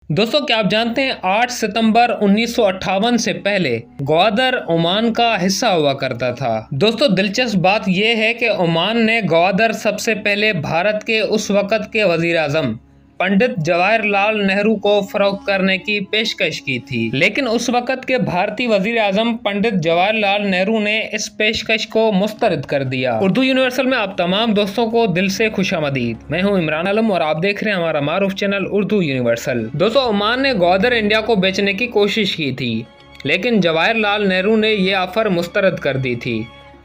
दोस्तों, क्या आप जानते हैं 8 सितंबर 1958 से पहले ग्वादर ओमान का हिस्सा हुआ करता था। दोस्तों, दिलचस्प बात यह है कि ओमान ने ग्वादर सबसे पहले भारत के उस वक़्त के वज़ीर आज़म पंडित जवाहरलाल नेहरू को फरोख्त करने की पेशकश की थी, लेकिन उस वक़्त के भारतीय वज़ीर आज़म पंडित जवाहरलाल नेहरू ने इस पेशकश को मुस्तरद कर दिया। उर्दू यूनिवर्सल में आप तमाम दोस्तों को दिल से खुशामदीद। मैं हूं इमरान आलम और आप देख रहे हैं हमारा मारूफ चैनल उर्दू यूनिवर्सल। दोस्तों, ओमान ने ग्वादर इंडिया को बेचने की कोशिश की थी, लेकिन जवाहरलाल नेहरू ने यह ऑफर मुस्तरद कर दी थी।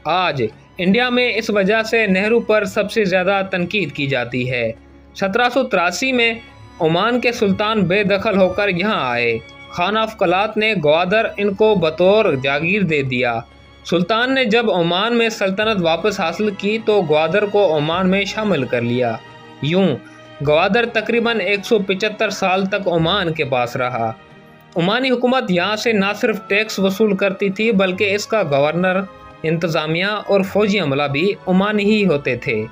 आज इंडिया में इस वजह से नेहरू पर सबसे ज़्यादा तनकीद की जाती है। 1783 में ओमान के सुल्तान बेदखल होकर यहाँ आए। खान ऑफ कलात ने ग्वादर इनको बतौर जागीर दे दिया। सुल्तान ने जब ओमान में सल्तनत वापस हासिल की तो ग्वादर को ओमान में शामिल कर लिया। यूं ग्वादर तकरीबन 175 साल तक ओमान के पास रहा। ओमानी हुकूमत यहाँ से न सिर्फ टैक्स वसूल करती थी, बल्कि इसका गवर्नर, इंतज़ामिया और फौजी अमला भी ओमानी ही होते थे।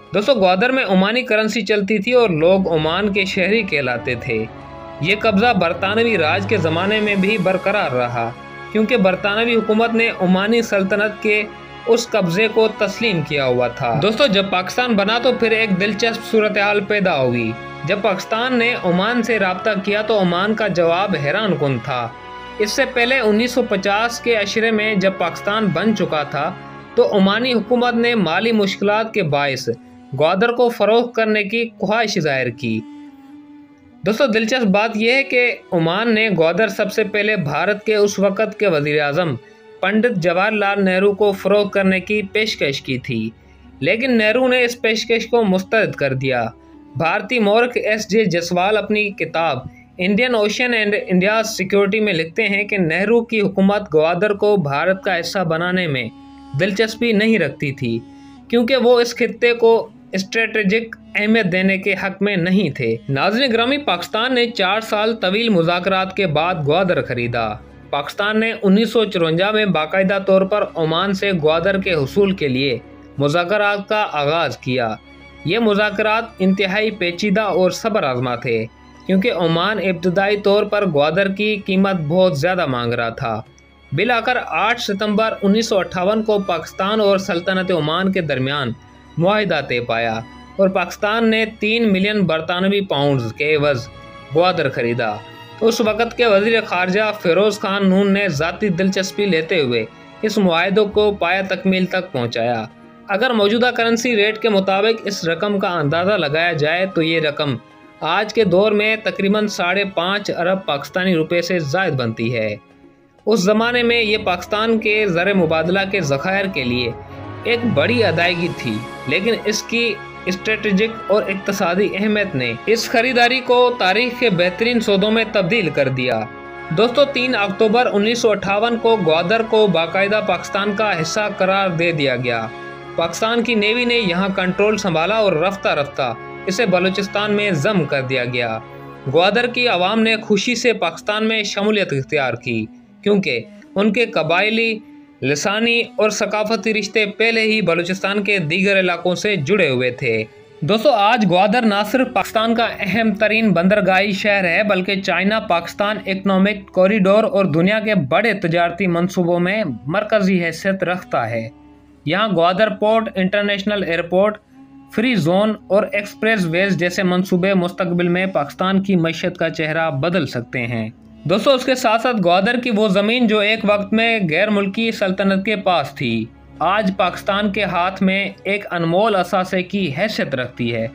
दोस्तों, ग्वादर में ओमानी करेंसी चलती थी और लोग ओमान के शहरी कहलाते थे। ये कब्ज़ा बरतानवी राज के ज़माने में भी बरकरार रहा, क्योंकि बरतानवी हुकूमत ने ओमानी सल्तनत के उस कब्ज़े को तस्लीम किया हुआ था। दोस्तों, जब पाकिस्तान बना तो फिर एक दिलचस्प सूरत हाल पैदा हुई। जब पाकिस्तान ने ओमान से रब्ता किया तो ओमान का जवाब हैरान कुन था। इससे पहले 1950 के अशरे में जब पाकिस्तान बन चुका था तो ओमानी हुकूमत ने माली मुश्किलात के बायस ग्वादर को फ़रोख्त करने की ख्वाहिश ज़ाहिर की। दोस्तों, दिलचस्प बात यह है कि ओमान ने ग्वादर सबसे पहले भारत के उस वक़्त के वज़ीर आज़म पंडित जवाहरलाल नेहरू को फ़रोख्त करने की पेशकश की थी, लेकिन नेहरू ने इस पेशकश को मुस्तरद कर दिया। भारतीय मौरख S.J. जसवाल अपनी किताब Indian ocean and India security में लिखते हैं कि नेहरू की हुकूमत ग्वादर को भारत का हिस्सा बनाने में दिलचस्पी नहीं रखती थी, क्योंकि वो इस खित्ते को स्ट्रेटेजिक अहमियत देने के हक में नहीं थे। नाज़रीन ग्रामी, पाकिस्तान ने 4 साल तवील मुज़ाकरात के बाद ग्वादर खरीदा। पाकिस्तान ने 1954 में बाकायदा तौर पर ओमान से ग्वादर के हुसूल के लिए मुज़ाकरात का आगाज़ किया। ये मुज़ाकरात इंतहाई पेचीदा और सब्र आज़मा थे, क्योंकि ओमान इब्तदाई तौर पर ग्वादर की कीमत बहुत ज़्यादा मांग रहा था। बिलाकर 8 सितंबर 1958 को पाकिस्तान और सल्तनत ओमान के दरमियान मुआहिदा तय पाया और पाकिस्तान ने 3 मिलियन बरतानवी पाउंड्स के एवज़ ग्वादर खरीदा। उस वक़्त के वज़ीर ख़ारजा फ़िरोज़ खान नून ने ज़ाती दिलचस्पी लेते हुए इस मुआहिदे को पाया तकमील तक पहुँचाया। अगर मौजूदा करेंसी रेट के मुताबिक इस रकम का अंदाज़ा लगाया जाए तो ये रकम आज के दौर में तकरीबन 5.5 अरब पाकिस्तानी रुपये से ज़ायद बनती है। उस ज़माने में ये पाकिस्तान के ज़र मुबादला के ज़खायर के लिए एक बड़ी अदायगी थी, लेकिन इसकी स्ट्रेटेजिक और इक़्तिसादी अहमियत ने इस खरीदारी को तारीख़ के बेहतरीन सौदों में तब्दील कर दिया। दोस्तों, 3 अक्टूबर 1958 को ग्वादर को बाकायदा पाकिस्तान का हिस्सा करार दे दिया गया। पाकिस्तान की नेवी ने यहाँ कंट्रोल संभाला और रफ्ता रफ्ता इसे बलूचिस्तान में ज़म कर दिया गया। ग्वादर की आवाम ने खुशी से पाकिस्तान में शमूलियत इख्तियार की, क्योंकि उनके कबायली, लसानी और सकाफती रिश्ते पहले ही बलूचिस्तान के दीगर इलाकों से जुड़े हुए थे। दोस्तों, आज ग्वादर न सिर्फ पाकिस्तान का अहम तरीन बंदरगाही शहर है, बल्कि चाइना पाकिस्तान इकनॉमिक कॉरिडोर और दुनिया के बड़े तजारती मंसूबों में मरकज़ी हैसियत रखता है। यहाँ Gwadar port, international airport, free zone और एक्सप्रेस वेज जैसे मंसूबे मुस्तकबिल में पाकिस्तान की मईशत का चेहरा बदल सकते हैं। दोस्तों, उसके साथ साथ ग्वादर की वो ज़मीन जो एक वक्त में गैर मुल्की सल्तनत के पास थी, आज पाकिस्तान के हाथ में एक अनमोल असासे की हैसियत रखती है।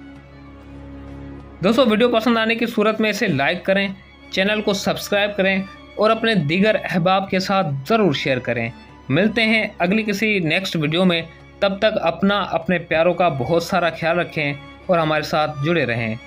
दोस्तों, वीडियो पसंद आने की सूरत में इसे लाइक करें, चैनल को सब्सक्राइब करें और अपने दीगर अहबाब के साथ ज़रूर शेयर करें। मिलते हैं अगली किसी नेक्स्ट वीडियो में। तब तक अपने प्यारों का बहुत सारा ख्याल रखें और हमारे साथ जुड़े रहें।